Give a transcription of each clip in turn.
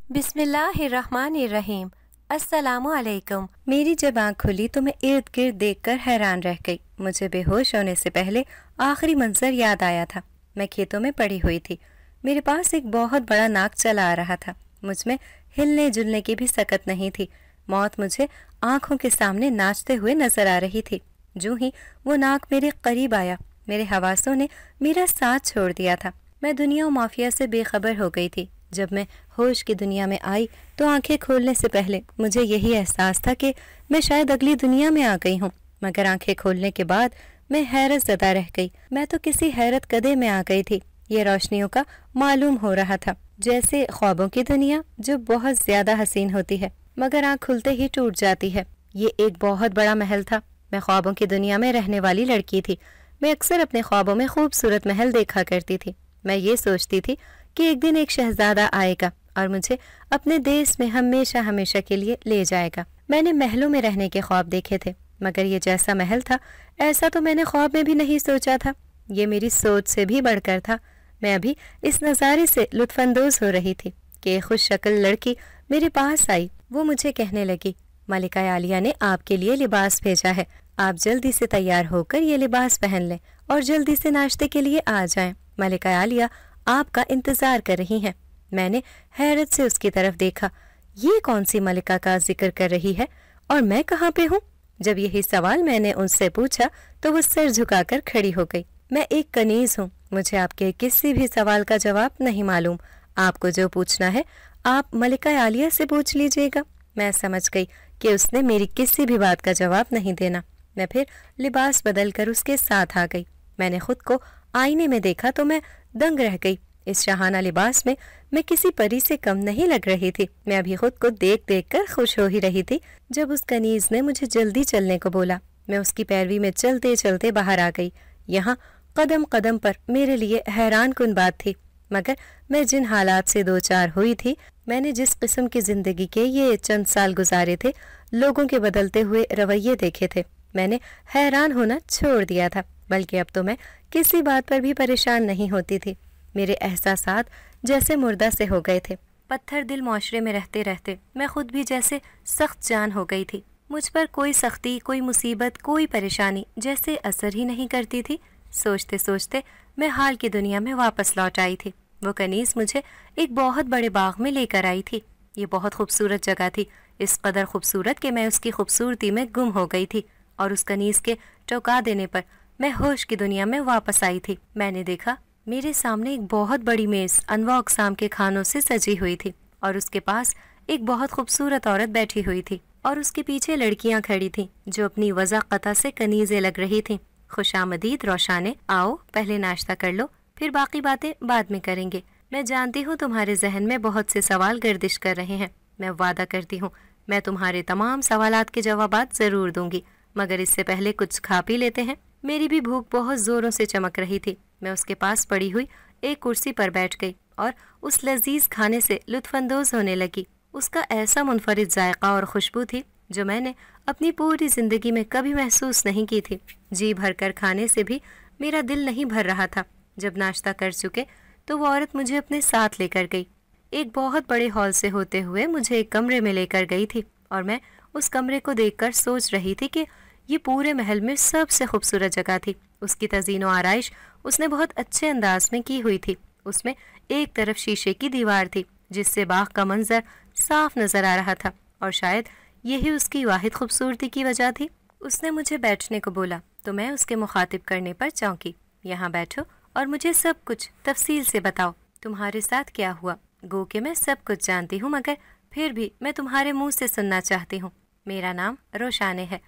बिस्मिल्लाहिर्रहमानिर्रहीम। अस्सलामु अलैकुम। मेरी जब आँख खुली तो मैं इर्द गिर्द देखकर हैरान रह गई। मुझे बेहोश होने से पहले आखिरी मंजर याद आया था। मैं खेतों में पड़ी हुई थी। मेरे पास एक बहुत बड़ा नाग चला आ रहा था। मुझ में हिलने जुलने की भी सकत नहीं थी। मौत मुझे आंखों के सामने नाचते हुए नजर आ रही थी। जूं ही वो नाग मेरे करीब आया, मेरे हवासों ने मेरा साथ छोड़ दिया था। मैं दुनिया और माफिया से बेखबर हो गई थी। जब मैं होश की दुनिया में आई तो आंखें खोलने से पहले मुझे यही एहसास था कि मैं शायद अगली दुनिया में आ गई हूँ, मगर आंखें खोलने के बाद मैं हैरत ज़दा रह गई। मैं तो किसी हैरत कदे में आ गई थी। ये रोशनियों का मालूम हो रहा था, जैसे ख्वाबों की दुनिया जो बहुत ज्यादा हसीन होती है मगर आंख खुलते ही टूट जाती है। ये एक बहुत बड़ा महल था। मैं ख्वाबों की दुनिया में रहने वाली लड़की थी। मैं अक्सर अपने ख्वाबों में खूबसूरत महल देखा करती थी। मैं ये सोचती थी कि एक दिन एक शहजादा आएगा और मुझे अपने देश में हमेशा हमेशा के लिए ले जाएगा। मैंने महलों में रहने के ख्वाब देखे थे, मगर ये जैसा महल था ऐसा तो मैंने ख्वाब में भी नहीं सोचा था। ये मेरी सोच से भी बढ़कर था। मैं अभी इस नज़ारे से लुत्फानंदोज हो रही थी कि एक खुश शक्ल लड़की मेरे पास आई। वो मुझे कहने लगी, मलिका आलिया ने आपके लिए लिबास भेजा है, आप जल्दी से तैयार होकर ये लिबास पहन लें और जल्दी से नाश्ते के लिए आ जाएं। मलिका आलिया आपका इंतजार कर रही हैं। मैंने हैरत से उसकी तरफ देखा। ये कौन सी मलिका का जिक्र कर रही है और मैं कहाँ पे हूँ? जब यही सवाल मैंने उनसे पूछा तो वो सिर झुकाकर खड़ी हो गई। मैं एक कनीज हूँ, मुझे आपके किसी भी सवाल का जवाब नहीं मालूम। आपको जो पूछना है आप मलिका आलिया से पूछ लीजिएगा। मैं समझ गई कि उसने मेरी किसी भी बात का जवाब नहीं देना। मैं फिर लिबास बदल कर उसके साथ आ गई। मैंने खुद को आईने में देखा तो मैं दंग रह गई। इस शाहाना लिबास में मैं किसी परी से कम नहीं लग रही थी। मैं अभी खुद को देख देख कर खुश हो ही रही थी जब उस कनीज ने मुझे जल्दी चलने को बोला। मैं उसकी पैरवी में चलते चलते बाहर आ गई। यहाँ कदम कदम पर मेरे लिए हैरान कुन बात थी, मगर मैं जिन हालात से दो चार हुई थी, मैंने जिस किस्म की जिंदगी के ये चंद साल गुजारे थे, लोगों के बदलते हुए रवैये देखे थे, मैंने हैरान होना छोड़ दिया था। बल्कि अब तो मैं किसी बात पर भी परेशान नहीं होती थी। मेरे एहसासात जैसे मुर्दा से हो गए थे। पत्थर दिल माशरे में रहते रहते मैं खुद भी जैसे सख्त जान हो गई थी। मुझ पर कोई सख्ती, कोई मुसीबत, कोई परेशानी जैसे असर ही नहीं करती थी। सोचते सोचते मैं हाल की दुनिया में वापस लौट आई थी। वो कनीज मुझे एक बहुत बड़े बाग में लेकर आई थी। ये बहुत खूबसूरत जगह थी, इस कदर खूबसूरत कि मैं उसकी खूबसूरती में गुम हो गई थी और उस कनीज के टोका देने पर मैं होश की दुनिया में वापस आई थी। मैंने देखा मेरे सामने एक बहुत बड़ी मेज अनवा अक़साम के खानों से सजी हुई थी और उसके पास एक बहुत खूबसूरत औरत बैठी हुई थी और उसके पीछे लड़कियां खड़ी थीं जो अपनी वज़ाक़ता से कनीज़ें लग रही थीं। खुशामदीद रोशाने, आओ पहले नाश्ता कर लो, फिर बाकी बातें बाद में करेंगे। मैं जानती हूँ तुम्हारे जहन में बहुत से सवाल गर्दिश कर रहे हैं। मैं वादा करती हूँ मैं तुम्हारे तमाम सवालात के जवाबात ज़रूर दूंगी, मगर इससे पहले कुछ खा पी लेते हैं। मेरी भी भूख बहुत ज़ोरों से चमक रही थी। मैं उसके पास पड़ी हुई एक कुर्सी पर बैठ गई और उस लजीज खाने से लुत्फानंदोज होने लगी। उसका ऐसा मुनफरिद जायका और खुशबू थी जो मैंने अपनी पूरी ज़िंदगी में कभी महसूस नहीं की थी। जी भर कर खाने से भी मेरा दिल नहीं भर रहा था। जब नाश्ता कर चुके तो वो औरत मुझे अपने साथ लेकर गई। एक बहुत बड़े हॉल से होते हुए मुझे एक कमरे में लेकर गई थी और मैं उस कमरे को देखकर सोच रही थी कि ये पूरे महल में सबसे खूबसूरत जगह थी। उसकी तज़ीनो आराइश उसने बहुत अच्छे अंदाज में की हुई थी। उसमें एक तरफ शीशे की दीवार थी जिससे बाग का मंजर साफ नजर आ रहा था और शायद यही उसकी वाहिद खूबसूरती की वजह थी। उसने मुझे बैठने को बोला तो मैं उसके मुखातिब करने पर चौंकी। यहाँ बैठो और मुझे सब कुछ तफसील से बताओ। तुम्हारे साथ क्या हुआ? गो कि मैं सब कुछ जानती हूँ, मगर फिर भी मैं तुम्हारे मुंह से सुनना चाहती हूँ। मेरा नाम रोशाने है।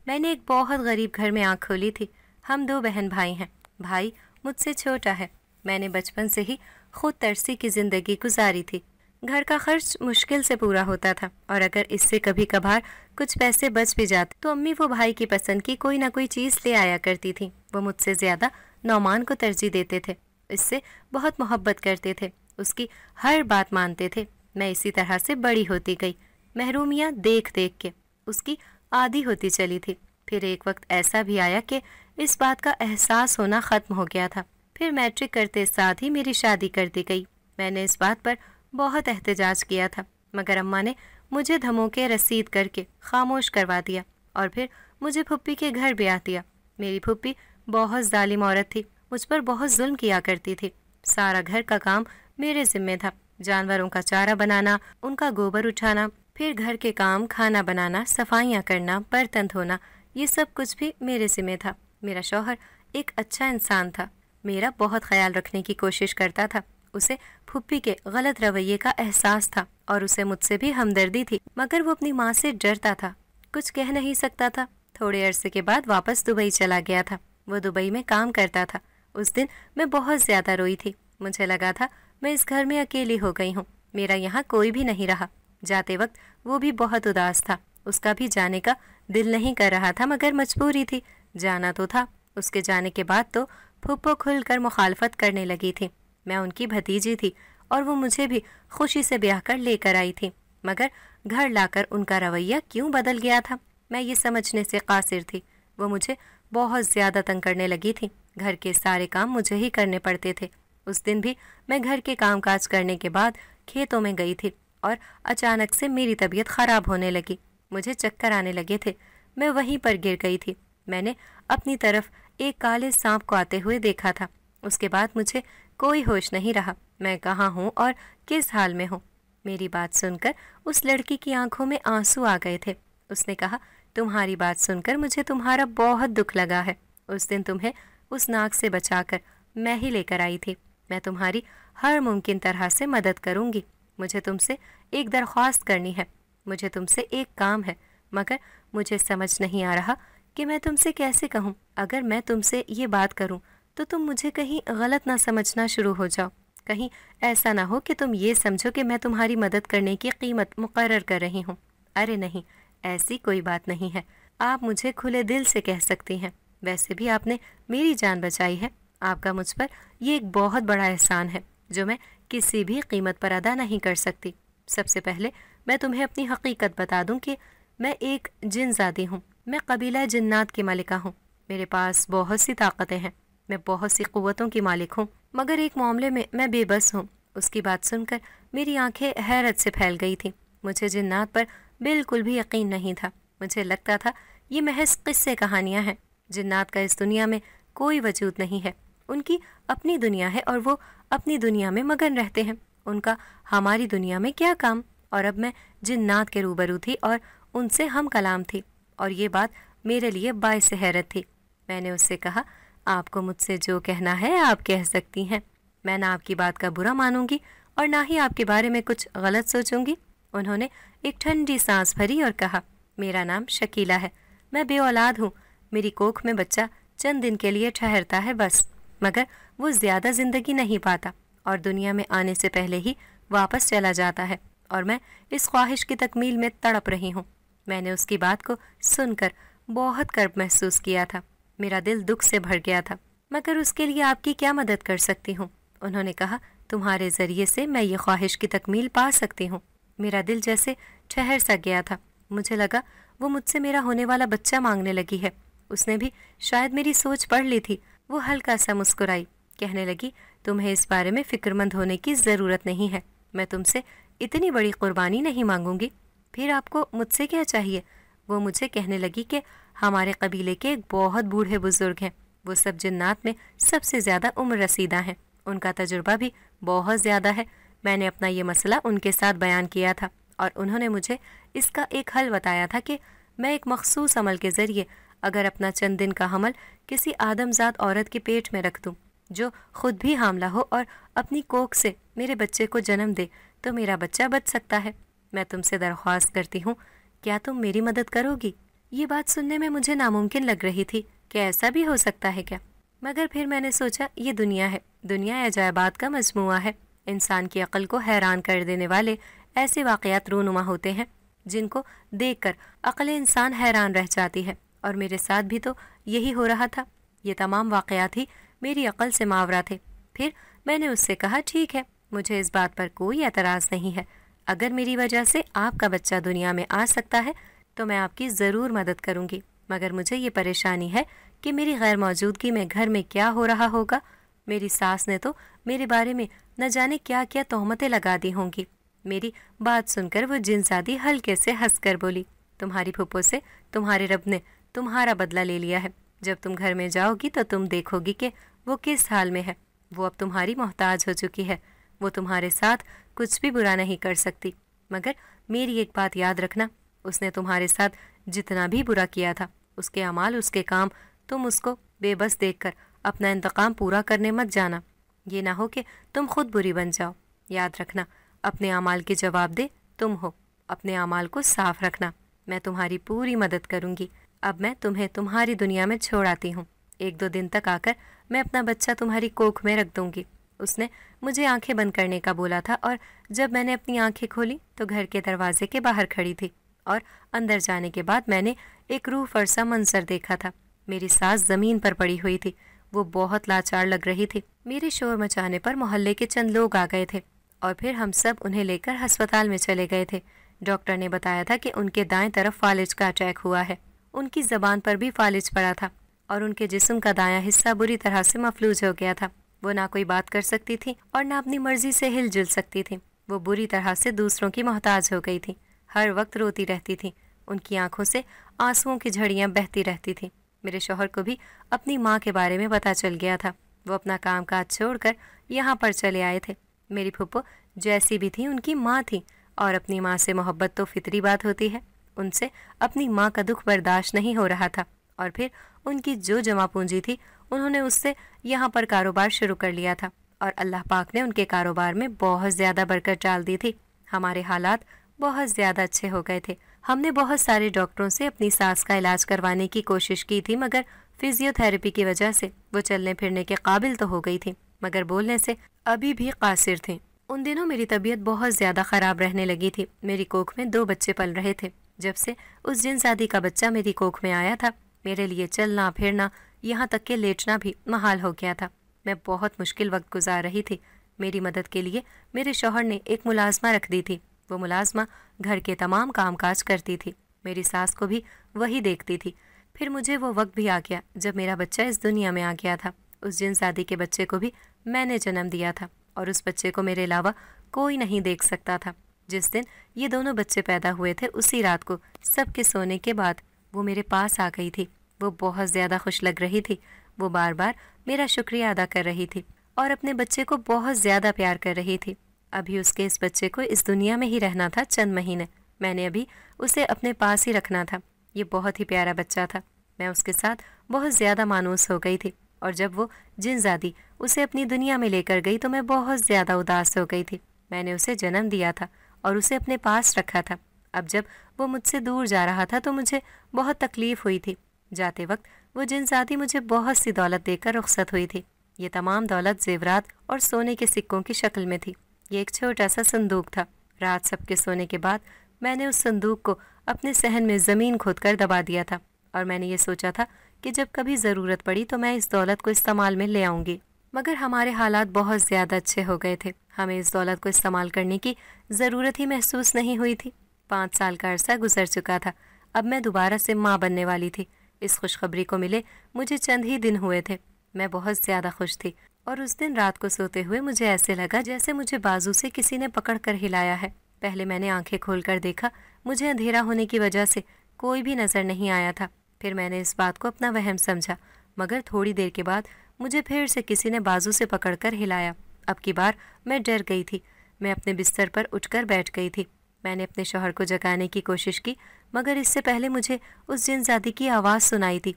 मैंने एक बहुत गरीब घर में आँख खोली थी। हम 2 बहन भाई हैं। भाई मुझसे छोटा है। मैंने बचपन से ही खुद तरसी की ज़िंदगी गुजारी थी। घर का खर्च मुश्किल से पूरा होता था और अगर इससे कभी कभार कुछ पैसे बच भी जाते तो अम्मी वो भाई की पसंद की कोई ना कोई चीज़ ले आया करती थी। वो मुझसे ज़्यादा नौमान को तरजीह देते थे, इससे बहुत मोहब्बत करते थे, उसकी हर बात मानते थे। मैं इसी तरह से बड़ी होती गई, महरूमियाँ देख देख के उसकी आदी होती चली थी। फिर एक वक्त ऐसा भी आया कि इस बात का एहसास होना ख़त्म हो गया था। फिर मैट्रिक करते साथ ही मेरी शादी कर दी गई। मैंने इस बात पर बहुत एहतजाज किया था मगर अम्मा ने मुझे धमोके रसीद करके खामोश करवा दिया और फिर मुझे फुप्पी के घर ब्याह दिया। मेरी फुप्पी बहुत जालिम औरत थी, मुझ पर बहुत जुल्म किया करती थी। सारा घर का काम मेरे जिम्मे था, जानवरों का चारा बनाना, उनका गोबर उठाना, फिर घर के काम, खाना बनाना, सफाइयाँ करना, बर्तन धोना, ये सब कुछ भी मेरे जिम्मे था। मेरा शौहर एक अच्छा इंसान था, मेरा बहुत ख्याल रखने की कोशिश करता था। उसे फुप्पी के गलत रवैये का एहसास था और उसे मुझसे भी हमदर्दी थी, मगर वो अपनी माँ से डरता था, कुछ कह नहीं सकता था। थोड़े अरसे के बाद वापस दुबई चला गया था। वो दुबई में काम करता था। उस दिन मैं बहुत ज्यादा रोई थी। मुझे लगा था मैं इस घर में अकेली हो गई हूँ, मेरा यहाँ कोई भी नहीं रहा। जाते वक्त वो भी बहुत उदास था, उसका भी जाने का दिल नहीं कर रहा था, मगर मजबूरी थी, जाना तो था। उसके जाने के बाद तो फुप्पो खुलकर मुखालफत करने लगी थी। मैं उनकी भतीजी थी और वो मुझे भी खुशी से ब्याह कर लेकर आई थी, मगर घर लाकर उनका रवैया क्यों बदल गया था, मैं ये समझने से कासिर थी। वो मुझे बहुत ज़्यादा तंग करने लगी थी। घर के सारे काम मुझे ही करने पड़ते थे। उस दिन भी मैं घर के काम काज करने के बाद खेतों में गई थी और अचानक से मेरी तबीयत ख़राब होने लगी। मुझे चक्कर आने लगे थे। मैं वहीं पर गिर गई थी। मैंने अपनी तरफ एक काले सांप को आते हुए देखा था। उसके बाद मुझे कोई होश नहीं रहा, मैं कहाँ हूँ और किस हाल में हूँ। मेरी बात सुनकर उस लड़की की आंखों में आंसू आ गए थे। उसने कहा, तुम्हारी बात सुनकर मुझे तुम्हारा बहुत दुख लगा है। उस दिन तुम्हें उस नाग से बचाकर मैं ही लेकर आई थी। मैं तुम्हारी हर मुमकिन तरह से मदद करूँगी। मुझे तुमसे एक दरख्वास्त करनी है, मुझे तुमसे एक काम है, मगर मुझे समझ नहीं आ रहा कि मैं तुमसे कैसे कहूँ। अगर मैं तुमसे ये बात करूँ तो तुम मुझे कहीं गलत ना समझना शुरू हो जाओ। कहीं ऐसा ना हो कि तुम ये समझो कि मैं तुम्हारी मदद करने की कीमत मुकर्रर कर रही हूँ। अरे नहीं, ऐसी कोई बात नहीं है। आप मुझे खुले दिल से कह सकती हैं। वैसे भी आपने मेरी जान बचाई है। आपका मुझ पर ये एक बहुत बड़ा एहसान है जो मैं किसी भी कीमत पर अदा नहीं कर सकती। सबसे पहले मैं तुम्हें अपनी हकीकत बता दूं कि मैं एक जिनजादी हूँ। मैं कबीला जिन्नात की मलिका हूँ। मेरे पास बहुत सी ताकतें हैं, मैं बहुत सी क़ुव्वतों की मालिक हूँ, मगर एक मामले में मैं बेबस हूँ। उसकी बात सुनकर मेरी आंखें हैरत से फैल गई थीं। मुझे जिन्नात पर बिल्कुल भी यकीन नहीं था। मुझे लगता था ये महज किस्से कहानियाँ हैं। जिन्नात का इस दुनिया में कोई वजूद नहीं है। उनकी अपनी दुनिया है और वो अपनी दुनिया में मगन रहते हैं। उनका हमारी दुनिया में क्या काम। और अब मैं जिन्नात के रूबरू थी और उनसे हम कलाम थी, और ये बात मेरे लिए बाइस हैरत थी। मैंने उससे कहा, आपको मुझसे जो कहना है आप कह सकती हैं। मैं ना आपकी बात का बुरा मानूंगी और ना ही आपके बारे में कुछ गलत सोचूंगी। उन्होंने एक ठंडी सांस भरी और कहा, मेरा नाम शकीला है। मैं बे औलाद हूँ। मेरी कोख में बच्चा चंद दिन के लिए ठहरता है बस, मगर वो ज़्यादा ज़िंदगी नहीं पाता और दुनिया में आने से पहले ही वापस चला जाता है, और मैं इस ख्वाहिश की तकमील में तड़प रही हूँ। मैंने उसकी बात को सुनकर बहुत कर्ब महसूस किया था। मेरा दिल दुख से भर गया था। मगर उसके लिए आपकी क्या मदद कर सकती हूँ? उन्होंने कहा, तुम्हारे ज़रिए से मैं ये ख्वाहिश की तकमील पा सकती हूँ। मेरा दिल जैसे ठहर सा गया था। मुझे लगा वो मुझसे मेरा होने वाला बच्चा मांगने लगी है। उसने भी शायद मेरी सोच पढ़ ली थी। वो हल्का सा मुस्कुराई, कहने लगी, तुम्हें इस बारे में फ़िक्रमंद होने की ज़रूरत नहीं है। मैं तुमसे इतनी बड़ी कुर्बानी नहीं मांगूंगी। फिर आपको मुझसे क्या चाहिए? वो मुझे कहने लगी कि हमारे कबीले के एक बहुत बूढ़े बुजुर्ग हैं। वो सब जिन्नात में सबसे ज़्यादा उम्र रसीदा हैं। उनका तजुर्बा भी बहुत ज़्यादा है। मैंने अपना ये मसला उनके साथ बयान किया था और उन्होंने मुझे इसका एक हल बताया था कि मैं एक मखसूस अमल के ज़रिए अगर अपना चंद दिन का हमल किसी आदमजात औरत के पेट में रख दूं, जो खुद भी हामला हो और अपनी कोख से मेरे बच्चे को जन्म दे, तो मेरा बच्चा बच सकता है। मैं तुमसे दरख्वास्त करती हूँ, क्या तुम मेरी मदद करोगी? ये बात सुनने में मुझे नामुमकिन लग रही थी कि ऐसा भी हो सकता है क्या, मगर फिर मैंने सोचा ये दुनिया है, दुनिया अजायबात का मजमुआ है। इंसान की अक्ल को हैरान कर देने वाले ऐसे वाक़यात रूनुमा होते हैं जिनको देखकर अक्ल इंसान हैरान रह जाती है, और मेरे साथ भी तो यही हो रहा था। ये तमाम वाक़यात ही मेरी अक्ल से मावरा थे। फिर मैंने उससे कहा, ठीक है, मुझे इस बात पर कोई एतराज़ नहीं है। अगर मेरी वजह से आपका बच्चा दुनिया में आ सकता है तो मैं आपकी ज़रूर मदद करूँगी, मगर मुझे ये परेशानी है कि मेरी गैर मौजूदगी में घर में क्या हो रहा होगा। मेरी सास ने तो मेरे बारे में न जाने क्या क्या तोहमतें लगा दी होंगी। میری بات سن کر وہ جنزادی ہلکے سے ہنس کر بولی، تمہاری پھپھو سے تمہارے رب نے تمہارا بدلہ لے لیا ہے۔ جب تم گھر میں جاؤ گی تو تم دیکھو گی کہ وہ کس حال میں ہے۔ وہ اب تمہاری محتاج ہو چکی ہے۔ وہ تمہارے ساتھ کچھ بھی برا نہیں کر سکتی، مگر میری ایک بات یاد رکھنا، اس نے تمہارے ساتھ جتنا بھی برا کیا تھا، اس کے اعمال، اس کے کام، تم اس کو بے بس دیکھ کر اپنا انتقام پورا کرنے مت جانا۔ یہ نہ ہو کہ تم خود بری بن جاؤ۔ یاد رکھنا، اپنے اعمال کے جواب دہ تم ہو۔ اپنے اعمال کو صاف رکھنا۔ میں تمہاری پوری مدد کروں گی۔ اب میں تمہیں تمہاری دنیا میں چھوڑ آتی ہوں۔ 1-2 دن تک آ کر میں اپنا بچہ تمہاری کوکھ میں رکھ دوں گی۔ اس نے مجھے آنکھیں بند کرنے کا بولا تھا، اور جب میں نے اپنی آنکھیں کھولی تو گھر کے دروازے کے باہر کھڑی تھی، اور اندر جانے کے بعد میں نے ایک روح فرسا منظر دیکھا تھا۔ میری ساس زمین پر پڑی ہوئی تھی۔ وہ بہت لاچار لگ رہی تھی۔ میرے شور مچانے پر محلے کے چند لوگ آ گئے تھے، اور پھر ہم سب انہیں لے کر ہسپتال میں چلے گئے تھے۔ ڈاکٹر نے بتایا تھا کہ ان کے دائیں طرف فالج کا اٹیک ہوا ہے۔ ان کی زبان پر بھی فالج پڑا تھا، اور ان کے جسم کا دایاں حصہ بری طرح سے مفلوج ہو گیا تھا۔ وہ نہ کوئی بات کر سکتی تھی اور نہ اپنی مرضی سے ہل جل سکتی تھی۔ وہ بری طرح سے دوسروں کی محتاج ہو گئی تھی۔ ہر وقت روتی رہتی تھی۔ ان کی آنکھوں سے آنسوؤں کی جھڑیاں بہتی رہتی تھیں۔ میرے شوہر کو بھی اپنی ماں کے بارے میں پتہ چل گیا تھا۔ وہ اپنا کام کاج چھوڑ کر یہاں پر چلے آئے تھے۔ میری پھپھو جیسی بھی تھی ان کی ماں تھی، اور اپنی ماں سے محبت تو فطری بات ہوتی ہے۔ ان سے اپنی ماں کا دکھ برداشت نہیں ہو رہا تھا، اور پھر ان کی جو جمع پونجی تھی انہوں نے اس سے یہاں پر کاروبار شروع کر لیا تھا، اور اللہ پاک نے ان کے کاروبار میں بہت زیادہ برکت ڈال دی تھی۔ ہمارے حالات بہت زیادہ اچھے ہو گئے تھے۔ ہم نے بہت سارے ڈاکٹروں سے اپنی ساس کا علاج کروانے کی کوشش کی تھی، مگر فزیو تھراپی کی وجہ سے وہ چلنے پھرنے کے قابل تو ہو گئی تھی، مگر بولنے سے ابھی بھی قاصر تھیں۔ ان دنوں میری طبیعت بہت زیادہ خراب رہنے لگی تھی۔ میری کوکھ میں 2 بچے پل رہے تھے۔ جب سے اس جنزادی کا بچہ میری کوکھ میں آیا تھا، میرے لیے چلنا پھرنا، یہاں تک کہ لیٹنا بھی محال ہو گیا تھا۔ میں بہت مشکل وقت گزار رہی تھی۔ میری مدد کے لیے میرے شوہر نے ایک ملازمہ رکھ دی تھی۔ وہ ملازمہ گھر کے تمام کام کاج کرتی تھی۔ میری ساس کو بھی وہی دیکھتی تھی۔ پھر مجھے وہ وقت بھی آ گیا جب میرا بچہ اس دنیا میں آ گیا تھا۔ اس جنزادی کے بچے کو بھی میں نے جنم دیا تھا، اور اس بچے کو میرے علاوہ کوئی نہیں دیکھ سکتا تھا۔ جس دن یہ دونوں بچے پیدا ہوئے تھے، اسی رات کو سب کے سونے کے بعد وہ میرے پاس آ گئی تھی۔ وہ بہت زیادہ خوش لگ رہی تھی۔ وہ بار بار میرا شکریہ ادا کر رہی تھی، اور اپنے بچے کو بہت زیادہ پیار کر رہی تھی۔ ابھی اس کے اس بچے کو اس دنیا میں ہی رہنا تھا چند مہینے۔ میں نے ابھی اسے اپنے پاس ہی رکھنا تھا۔ یہ بہت ہی پیارا بچہ تھا۔ میں اس کے ساتھ بہت زیادہ مانوس ہو گئی تھی، اور جب وہ جنزادی اسے اپنی دنیا میں لے کر گئی تو میں بہت زیادہ اداس ہو گئی تھی۔ میں نے اسے جنم دیا تھا اور اسے اپنے پاس رکھا تھا۔ اب جب وہ مجھ سے دور جا رہا تھا تو مجھے بہت تکلیف ہوئی تھی۔ جاتے وقت وہ جنزادی مجھے بہت سی دولت دے کر رخصت ہوئی تھی۔ یہ تمام دولت زیورات اور سونے کے سکوں کی شکل میں تھی۔ یہ ایک چھوٹا سا صندوق تھا۔ رات سب کے سونے کے بعد میں نے اس صندوق کو اپنے صحن میں زمین کھود کر دبا دیا تھا، اور میں نے یہ سوچا تھا کہ جب کبھی ضرورت پڑی تو میں اس دولت کو استعمال میں لے آؤں گی۔ مگر ہمارے حالات بہت زیادہ اچھے ہو گئے تھے۔ ہمیں اس دولت کو استعمال کرنے کی ضرورت ہی محسوس نہیں ہوئی تھی۔ 5 سال کا عرصہ گزر چکا تھا۔ اب میں دوبارہ سے ماں بننے والی تھی۔ اس خوشخبری کو ملے مجھے چند ہی دن ہوئے تھے۔ میں بہت زیادہ خوش تھی، اور اس دن رات کو سوتے ہوئے مجھے ایسے لگا جیسے مجھے بازو سے کسی نے پکڑ کر ہلایا ہے۔ پہلے میں نے آنکھیں کھول کر دیکھا، مجھے اندھیرا ہونے کی وجہ سے کوئی بھی نظر نہیں آیا تھا۔ پھر میں نے اس بات کو اپنا وہم سمجھا، مگر تھوڑی دیر کے بعد مجھے پھر سے کسی نے بازو سے پکڑ کر ہلایا۔ اب کی بار میں ڈر گئی تھی۔ میں اپنے بستر پر اٹھ کر بیٹھ گئی تھی۔ میں نے اپنے شوہر کو جگانے کی کوشش کی، مگر اس سے پہلے مجھے اس جنزادی کی آواز سنائی تھی۔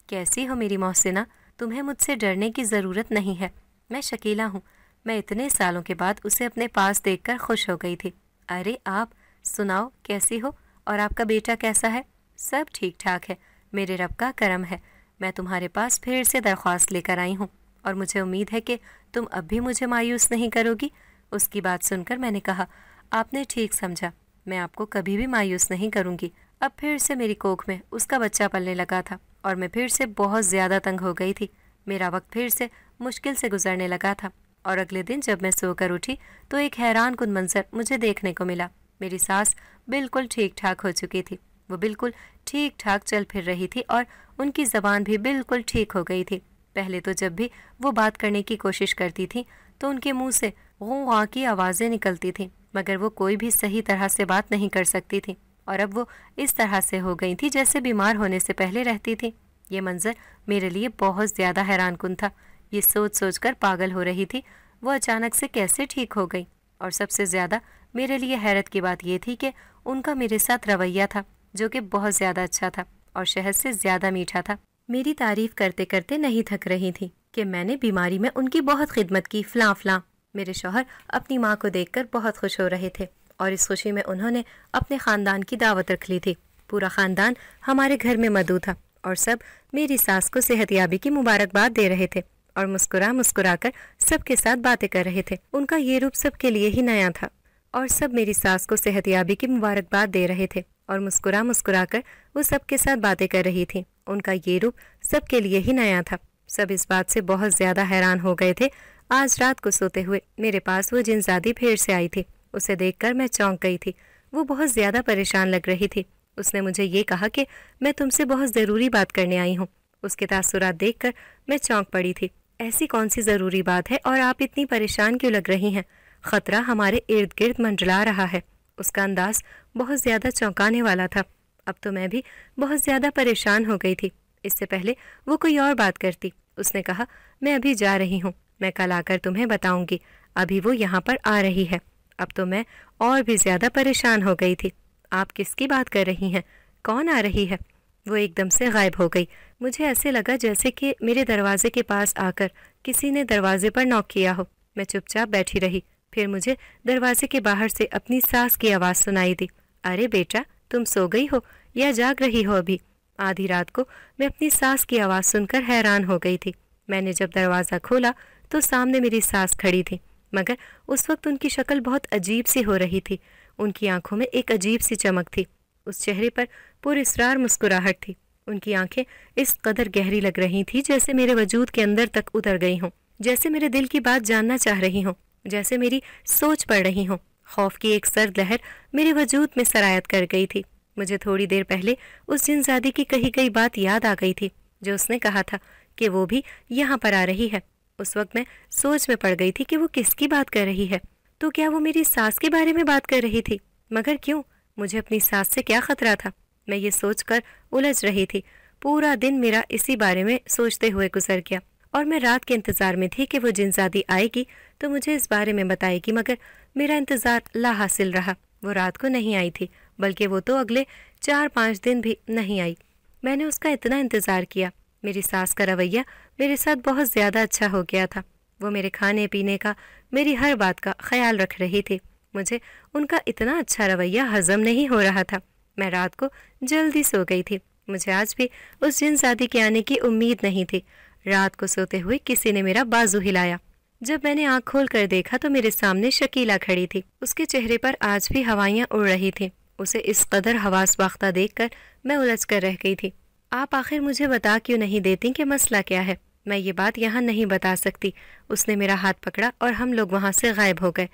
کیسی ہو میری محسنہ؟ تمہیں مجھ سے ڈرنے کی ضرورت نہیں ہے۔ میں شکیلہ ہوں۔ میں اتنے سالوں کے بعد اسے اپنے پاس دیکھ کر خوش ہو گئی تھی۔ ارے آپ سناؤ، کیسی ہو؟ اور آپ کا بیٹا کیسا ہے؟ سب ٹھیک ٹھاک ہے، میرے رب کا کرم ہے۔ میں تمہارے پاس پھر سے درخواست لے کر آئی ہوں، اور مجھے امید ہے کہ تم اب بھی مجھے مایوس نہیں کرو گی۔ اس کی بات سن کر میں نے کہا، آپ نے ٹھیک سمجھا، میں آپ کو کبھی بھی مایوس نہیں کروں گی۔ اب پھر سے میری کوکھ میں اس کا بچہ پلنے لگا تھا، اور میں پھر سے بہت زیادہ تنگ ہو گئی تھی۔ میرا وقت پھر سے مشکل سے گزرنے لگا تھا، اور اگلے دن جب میں سو کر اٹھی تو ایک حیران کن منظر مجھے دیکھنے کو ملا۔ میری ساس بالکل ٹھیک ٹھاک ہو چکی تھی۔ وہ بالکل ٹھیک ٹھاک چل پھر رہی تھی، اور ان کی زبان بھی بالکل ٹھیک ہو گئی تھی۔ پہلے تو جب بھی وہ بات کرنے کی کوشش کرتی تھی تو ان کے منہ سے غوں غاں کی آوازیں نکلتی تھیں، मगर वो कोई भी सही तरह से बात नहीं कर सकती थी और अब वो इस तरह से हो गई थी जैसे बीमार होने से पहले रहती थी। ये मंजर मेरे लिए बहुत ज़्यादा हैरानकुन था। ये सोच सोच कर पागल हो रही थी वो अचानक से कैसे ठीक हो गई। और सबसे ज़्यादा मेरे लिए हैरत की बात ये थी कि उनका मेरे साथ रवैया था जो कि बहुत ज़्यादा अच्छा था और शहद से ज़्यादा मीठा था। मेरी तारीफ करते करते नहीं थक रही थी कि मैंने बीमारी में उनकी बहुत खिदमत की, फ़लाँ फ़लाँ। मेरे शौहर अपनी माँ को देखकर बहुत खुश हो रहे थे और इस खुशी में उन्होंने अपने ख़ानदान की दावत रख ली थी। पूरा ख़ानदान हमारे घर में मौजूद था और सब मेरी सास को सेहतयाबी की मुबारकबाद दे रहे थे और मुस्कुरा मुस्कुरा कर सबके साथ बातें कर रहे थे। उनका ये रूप सबके लिए ही नया था और सब मेरी सास को सेहतयाबी की मुबारकबाद दे रहे थे और मुस्कुरा मुस्कुरा कर वो सबके साथ बातें कर रही थी। उनका ये रूप सबके लिए ही नया था। सब इस बात से बहुत ज़्यादा हैरान हो गए थे। आज रात को सोते हुए मेरे पास वो जिनज़ादी फिर से आई थी। उसे देखकर मैं चौंक गई थी। वो बहुत ज़्यादा परेशान लग रही थी। उसने मुझे ये कहा कि मैं तुमसे बहुत ज़रूरी बात करने आई हूँ। उसके तासुरात देखकर मैं चौंक पड़ी थी। ऐसी कौन सी ज़रूरी बात है और आप इतनी परेशान क्यों लग रही हैं? ख़तरा हमारे इर्द गिर्द मंडला रहा है। उसका अंदाज बहुत ज़्यादा चौंकाने वाला था। अब तो मैं भी बहुत ज़्यादा परेशान हो गई थी। इससे पहले वो कोई और बात करती। उसने कहा, मैं अभी जा रही हूँ, मैं कल आकर तुम्हें बताऊंगी। अभी वो यहाँ पर आ रही है। अब तो मैं और भी ज़्यादा परेशान हो गई थी। आप किसकी बात कर रही हैं? कौन आ रही है? वो एकदम से गायब हो गई। मुझे ऐसे लगा जैसे कि मेरे दरवाजे के पास आकर किसी ने दरवाजे पर नॉक किया हो। मैं चुपचाप बैठी रही। फिर मुझे दरवाजे के बाहर से अपनी सास की आवाज़ सुनाई दी। अरे बेटा, तुम सो गई हो या जाग रही हो अभी? आधी रात को मैं अपनी सास की आवाज़ सुनकर हैरान हो गई थी। मैंने जब दरवाज़ा खोला तो सामने मेरी सास खड़ी थी, मगर उस वक्त उनकी शक्ल बहुत अजीब सी हो रही थी। उनकी आंखों में एक अजीब सी चमक थी। उस चेहरे पर पुरस्रार मुस्कुराहट थी। उनकी आंखें इस कदर गहरी लग रही थी जैसे मेरे वजूद के अंदर तक उतर गई हों, जैसे मेरे दिल की बात जानना चाह रही हों, जैसे मेरी सोच पढ़ रही हों। खौफ की एक सर्द लहर मेरे वजूद में सरायत कर गई थी। मुझे थोड़ी देर पहले उस जिनज़ादी की कही गई बात याद आ गई थी जो उसने कहा था कि वो भी यहाँ पर आ रही है। उस वक्त मैं सोच में पड़ गई थी कि वो किसकी बात कर रही है। तो क्या वो मेरी सास के बारे में बात कर रही थी? मगर क्यों? मुझे अपनी सास से क्या खतरा था? मैं ये सोचकर उलझ रही थी। पूरा दिन मेरा इसी बारे में सोचते हुए गुजर गया और मैं रात के इंतज़ार में थी कि वो जिनज़ादी आएगी तो मुझे इस बारे में बताएगी, मगर मेरा इंतज़ार ला हासिल रहा। वो रात को नहीं आई थी, बल्कि वो तो अगले 4-5 दिन भी नहीं आई। मैंने उसका इतना इंतज़ार किया। मेरी सास का रवैया मेरे साथ बहुत ज़्यादा अच्छा हो गया था। वो मेरे खाने पीने का, मेरी हर बात का ख्याल रख रही थी। मुझे उनका इतना अच्छा रवैया हज़म नहीं हो रहा था। मैं रात को जल्दी सो गई थी। मुझे आज भी उस जिनज़ादी के आने की उम्मीद नहीं थी। रात को सोते हुए किसी ने मेरा बाजू हिलाया। जब मैंने आँख खोल कर देखा तो मेरे सामने शकीला खड़ी थी। उसके चेहरे पर आज भी हवाइयाँ उड़ रही थी। उसे इस कदर हवास बाख्ता देखकर मैं उलझ कर रह गई थी। आप आखिर मुझे बता क्यों नहीं देती कि मसला क्या है? मैं ये बात यहाँ नहीं बता सकती। उसने मेरा हाथ पकड़ा और हम लोग वहाँ से गायब हो गए।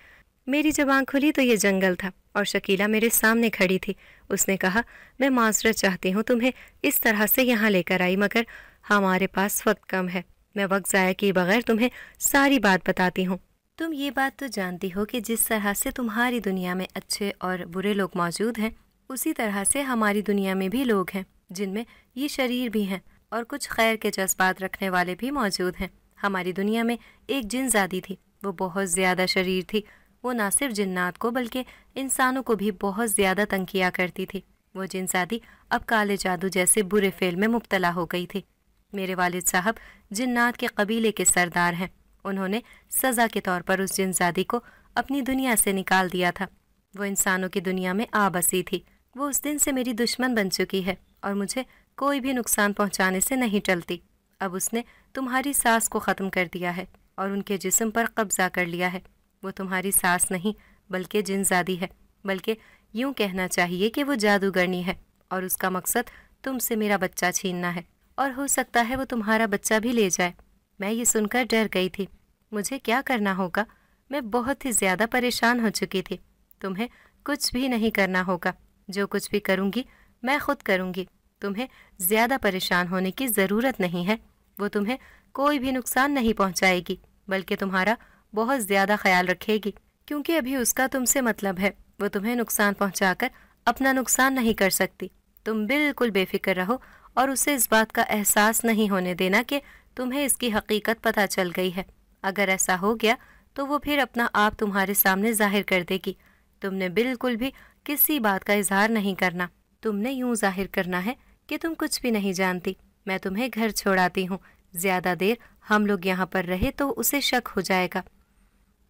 मेरी जब आँख खुली तो ये जंगल था और शकीला मेरे सामने खड़ी थी। उसने कहा, मैं माजरत चाहती हूँ तुम्हें इस तरह से यहाँ लेकर आई, मगर हमारे पास वक्त कम है। मैं वक्त ज़ाया किए बगैर तुम्हें सारी बात बताती हूँ। तुम ये बात तो जानती हो कि जिस तरह से तुम्हारी दुनिया में अच्छे और बुरे लोग मौजूद हैं, उसी तरह से हमारी दुनिया में भी लोग हैं जिनमें ये शरीर भी हैं और कुछ खैर के जज्बात रखने वाले भी मौजूद हैं। हमारी दुनिया में एक जिनज़ादी थी। वो बहुत ज़्यादा शरीर थी। वो ना सिर्फ जिन्नात को बल्कि इंसानों को भी बहुत ज़्यादा तंग किया करती थी। वो जिनज़ादी अब काले जादू जैसे बुरे फेल में मुब्तला हो गई थी। मेरे वालिद साहब जिन्नात के कबीले के सरदार हैं। उन्होंने सज़ा के तौर पर उस जिनज़ादी को अपनी दुनिया से निकाल दिया था। वो इंसानों की दुनिया में आ बसी थी। वो उस दिन से मेरी दुश्मन बन चुकी है और मुझे कोई भी नुकसान पहुंचाने से नहीं टलती। अब उसने तुम्हारी सास को ख़त्म कर दिया है और उनके जिस्म पर कब्ज़ा कर लिया है। वो तुम्हारी सास नहीं बल्कि जिनज़ादी है, बल्कि यूँ कहना चाहिए कि वो जादूगरनी है और उसका मकसद तुमसे मेरा बच्चा छीनना है और हो सकता है वो तुम्हारा बच्चा भी ले जाए। मैं ये सुनकर डर गई थी। मुझे क्या करना होगा? मैं बहुत ही ज़्यादा परेशान हो चुकी थी। तुम्हें कुछ भी नहीं करना होगा। जो कुछ भी करूँगी मैं खुद करूँगी। तुम्हें ज़्यादा परेशान होने की ज़रूरत नहीं है। वो तुम्हें कोई भी नुकसान नहीं पहुँचाएगी, बल्कि तुम्हारा बहुत ज़्यादा ख्याल रखेगी। क्योंकि अभी उसका तुमसे मतलब है। वो तुम्हें नुकसान पहुंचाकर अपना नुकसान नहीं कर सकती। तुम बिल्कुल बेफिक्र रहो और उसे इस बात का एहसास नहीं होने देना कि तुम्हें इसकी हकीकत पता चल गई है। अगर ऐसा हो गया तो वो फिर अपना आप तुम्हारे सामने जाहिर कर देगी। तुमने बिल्कुल भी किसी बात का इजहार नहीं करना। तुमने यूं जाहिर करना है कि तुम कुछ भी नहीं जानती। मैं तुम्हें घर छोड़ाती हूँ। ज्यादा देर हम लोग यहाँ पर रहे तो उसे शक हो जाएगा।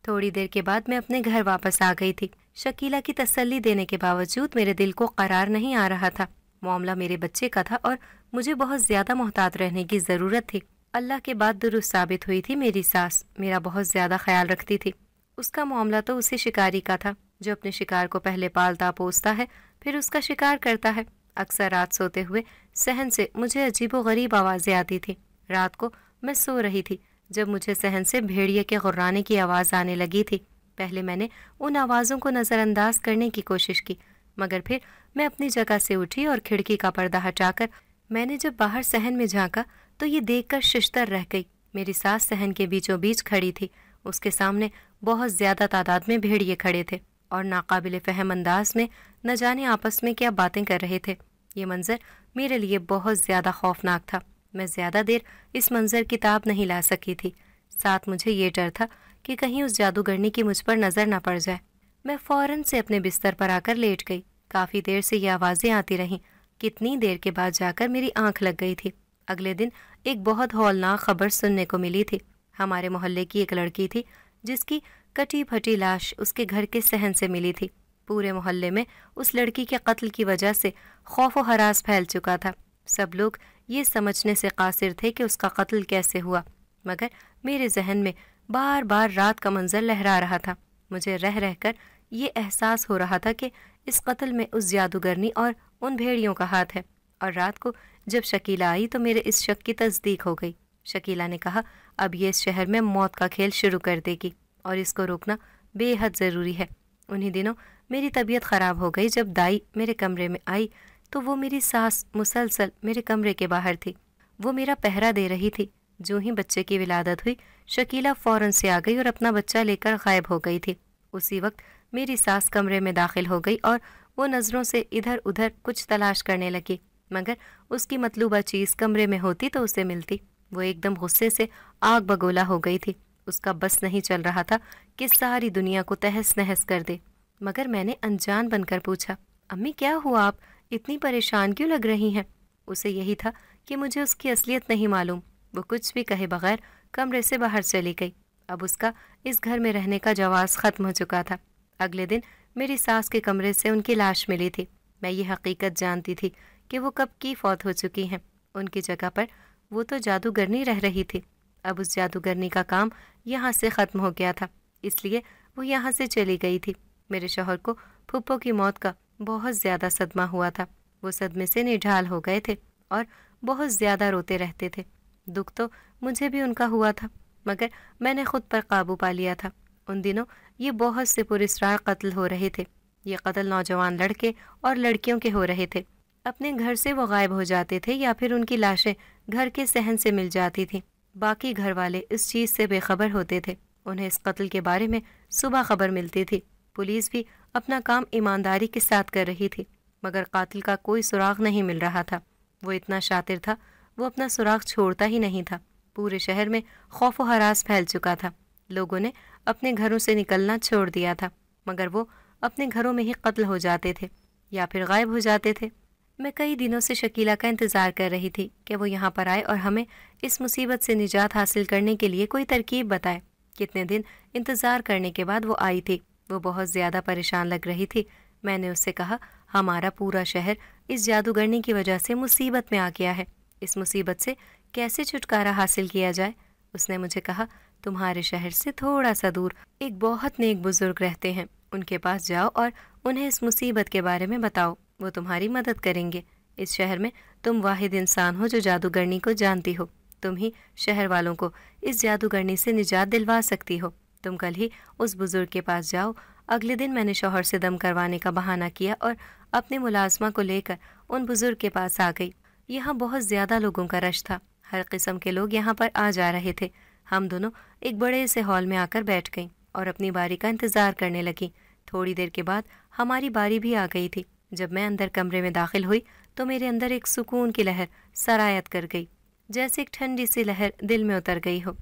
थोड़ी देर के बाद मैं अपने घर वापस आ गई थी। शकीला की तसल्ली देने के बावजूद मेरे दिल को करार नहीं आ रहा था। मामला मेरे बच्चे का था और मुझे बहुत ज्यादा मोहतात रहने की जरूरत थी। अल्लाह के बाद दुरुस्त साबित हुई थी मेरी सास। मेरा बहुत ज्यादा ख्याल रखती थी। उसका मामला तो उसी शिकारी का था जो अपने शिकार को पहले पालता पोसता है, फिर उसका शिकार करता है। अक्सर रात सोते हुए सहन से मुझे अजीबोगरीब आवाजें आती थी। रात को मैं सो रही थी जब मुझे सहन से भेड़िए के गुर्राने की आवाज़ आने लगी थी। पहले मैंने उन आवाज़ों को नज़रअंदाज करने की कोशिश की, मगर फिर मैं अपनी जगह से उठी और खिड़की का पर्दा हटाकर मैंने जब बाहर सहन में झांका तो ये देखकर शिश्तर रह गई। मेरी सास सहन के बीचों बीच खड़ी थी। उसके सामने बहुत ज़्यादा तादाद में भेड़िए खड़े थे और नाकाबिले फहम अंदाज में न जाने आपस में क्या बातें कर रहे थे। ये मंजर मेरे लिए बहुत ज़्यादा खौफनाक था। मैं ज़्यादा देर इस मंजर की ताब नहीं ला सकी थी। साथ मुझे ये डर था कि कहीं उस जादूगरनी की मुझ पर नज़र न पड़ जाए। मैं फौरन से अपने बिस्तर पर आकर लेट गई। काफ़ी देर से ये आवाज़ें आती रहीं। कितनी देर के बाद जाकर मेरी आंख लग गई थी। अगले दिन एक बहुत हौलनाक खबर सुनने को मिली थी। हमारे मोहल्ले की एक लड़की थी जिसकी कटी फटी लाश उसके घर के सहन से मिली थी। पूरे मोहल्ले में उस लड़की के कत्ल की वजह से खौफ व हरास फैल चुका था। सब लोग ये समझने से कासिर थे कि उसका कत्ल कैसे हुआ, मगर मेरे जहन में बार बार रात का मंजर लहरा रहा था। मुझे रह रहकर ये एहसास हो रहा था कि इस कत्ल में उस जादूगरनी और उन भेड़ियों का हाथ है। और रात को जब शकीला आई तो मेरे इस शक की तस्दीक हो गई। शकीला ने कहा, अब ये इस शहर में मौत का खेल शुरू कर देगी और इसको रोकना बेहद ज़रूरी है। उन्हीं दिनों मेरी तबीयत ख़राब हो गई। जब दाई मेरे कमरे में आई तो वो मेरी सास मुसलसल मेरे कमरे के बाहर थी। वो मेरा पहरा दे रही थी। जो ही बच्चे की विलादत हुई, शकीला फ़ौरन से आ गई और अपना बच्चा लेकर गायब हो गई थी। उसी वक्त मेरी सास कमरे में दाखिल हो गई और वो नज़रों से इधर उधर कुछ तलाश करने लगी, मगर उसकी मतलूबा चीज़ कमरे में होती तो उसे मिलती। वो एकदम गुस्से से आग बगोला हो गई थी। उसका बस नहीं चल रहा था कि सारी दुनिया को तहस नहस कर दे। मगर मैंने अनजान बनकर पूछा, अम्मी क्या हुआ, आप इतनी परेशान क्यों लग रही हैं? उसे यही था कि मुझे उसकी असलियत नहीं मालूम। वो कुछ भी कहे बगैर कमरे से बाहर चली गई। अब उसका इस घर में रहने का जवाज़ ख़त्म हो चुका था। अगले दिन मेरी सास के कमरे से उनकी लाश मिली थी। मैं ये हकीकत जानती थी कि वो कब की फौत हो चुकी हैं। उनकी जगह पर वो तो जादूगरनी रह रही थी। अब उस जादूगरनी का काम यहाँ से ख़त्म हो गया था, इसलिए वो यहाँ से चली गई थी। मेरे शौहर को फूफो की मौत का बहुत ज़्यादा सदमा हुआ था। वो सदमे से निढाल हो गए थे और बहुत ज़्यादा रोते रहते थे। दुख तो मुझे भी उनका हुआ था, मगर मैंने खुद पर काबू पा लिया था। उन दिनों ये बहुत से पुरस्कार कत्ल हो रहे थे। ये कत्ल नौजवान लड़के और लड़कियों के हो रहे थे। अपने घर से वो गायब हो जाते थे या फिर उनकी लाशें घर के सहन से मिल जाती थीं। बाकी घर वाले इस चीज़ से बेखबर होते थे। उन्हें इस कत्ल के बारे में सुबह खबर मिलती थी। पुलिस भी अपना काम ईमानदारी के साथ कर रही थी, मगर कातिल का कोई सुराग नहीं मिल रहा था। वो इतना शातिर था, वो अपना सुराग छोड़ता ही नहीं था। पूरे शहर में खौफ व हरास फैल चुका था। लोगों ने अपने घरों से निकलना छोड़ दिया था, मगर वो अपने घरों में ही कत्ल हो जाते थे या फिर गायब हो जाते थे। मैं कई दिनों से शकीला का इंतज़ार कर रही थी कि वो यहाँ पर आए और हमें इस मुसीबत से निजात हासिल करने के लिए कोई तरकीब बताए। कितने दिन इंतज़ार करने के बाद वो आई थी। वो बहुत ज़्यादा परेशान लग रही थी। मैंने उससे कहा, हमारा पूरा शहर इस जादूगरनी की वजह से मुसीबत में आ गया है। इस मुसीबत से कैसे छुटकारा हासिल किया जाए? उसने मुझे कहा, तुम्हारे शहर से थोड़ा सा दूर एक बहुत नेक बुजुर्ग रहते हैं। उनके पास जाओ और उन्हें इस मुसीबत के बारे में बताओ। वो तुम्हारी मदद करेंगे। इस शहर में तुम वाहिद इंसान हो जो जादूगरनी को जानती हो। तुम ही शहर वालों को इस जादूगरनी से निजात दिलवा सकती हो। तुम कल ही उस बुजुर्ग के पास जाओ। अगले दिन मैंने शौहर से दम करवाने का बहाना किया और अपनी मुलाजमा को लेकर उन बुजुर्ग के पास आ गई। यहाँ बहुत ज़्यादा लोगों का रश था। हर किस्म के लोग यहाँ पर आ जा रहे थे। हम दोनों एक बड़े से हॉल में आकर बैठ गईं। اور اپنی باری کا انتظار کرنے لگیں۔ تھوڑی دیر کے بعد ہماری باری بھی آ گئی تھی۔ جب میں اندر کمرے میں داخل ہوئی تو میرے اندر ایک سکون کی لہر سرایت کر گئی، جیسے ایک ٹھنڈی سی لہر دل میں اتر گئی ہو،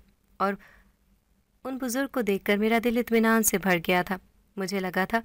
اور ان بزرگ کو دیکھ کر میرا دل اطمینان سے بھر گیا تھا۔ مجھے لگا تھا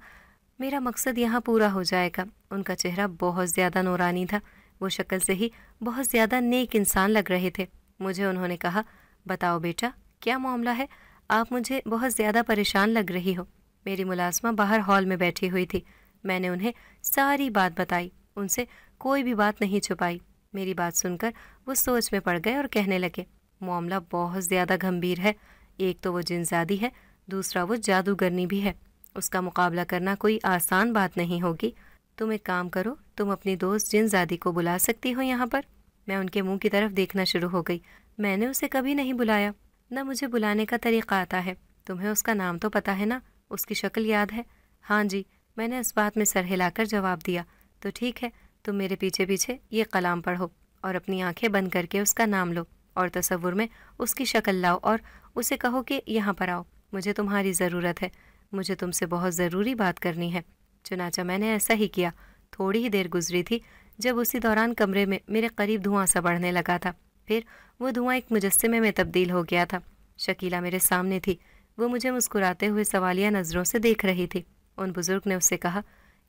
میرا مقصد یہاں پورا ہو جائے گا۔ ان کا چہرہ بہت زیادہ نورانی تھا، وہ شکل سے ہی بہت زیادہ نیک انسان لگ رہے تھے۔ مجھے انہوں نے کہا، بتاؤ بیٹا، کیا معاملہ ہے؟ آپ مجھے بہت زیادہ پریشان لگ رہی ہو۔ میری ملازمہ باہر ہال میں بیٹھی ہوئی تھی۔ میں نے انہیں ساری بات بتائی، ان سے کوئی بھی بات نہیں چھپائی۔ میری بات سن کر وہ سوچ میں پڑ گئے اور کہنے لگے، معاملہ بہت زیادہ گھمبیر ہے۔ ایک تو وہ جن زادی ہے، دوسرا وہ جادوگرنی بھی ہے۔ اس کا مقابلہ کرنا کوئی آسان بات نہیں ہوگی۔ تم ایک کام کرو، تم اپنی دوست جن زادی کو بلا سکتی ہو یہاں پر۔ میں ان کے منہ کی طرف دیکھنا شروع ہو گئی۔ میں نے اسے کبھی نہیں بلایا، نہ مجھے بلانے کا طریقہ آتا ہے۔ تمہیں اس کا نام تو پتہ ہے نا؟ اس کی شکل یاد ہے؟ ہاں جی، میں نے اس بات میں سر ہلا کر جواب دیا۔ تو ٹھیک ہے، تم میرے پیچھے پیچھے یہ کلام پڑھو اور اپنی آنکھیں بند کر کے اس کا نام لو اور تصور میں اس کی شکل لاؤ اور اسے کہو کہ یہاں پر آؤ، مجھے تمہاری ضرورت ہے، مجھے تم سے بہت ضروری بات کرنی ہے۔ چنانچہ میں نے ایسا ہی کیا۔ تھوڑی ہی دیر گزری تھی جب اسی دوران کمرے میں میرے قریب دھواں سا بڑھنے لگا تھا، پھر وہ دھواں ایک مجسمے میں تبدیل ہو گیا تھا۔ شکیلا میرے سامنے تھی، وہ مجھے مسکراتے ہوئے سوالیہ نظروں سے دیکھ رہی تھی۔ ان بزرگ نے اس سے کہا،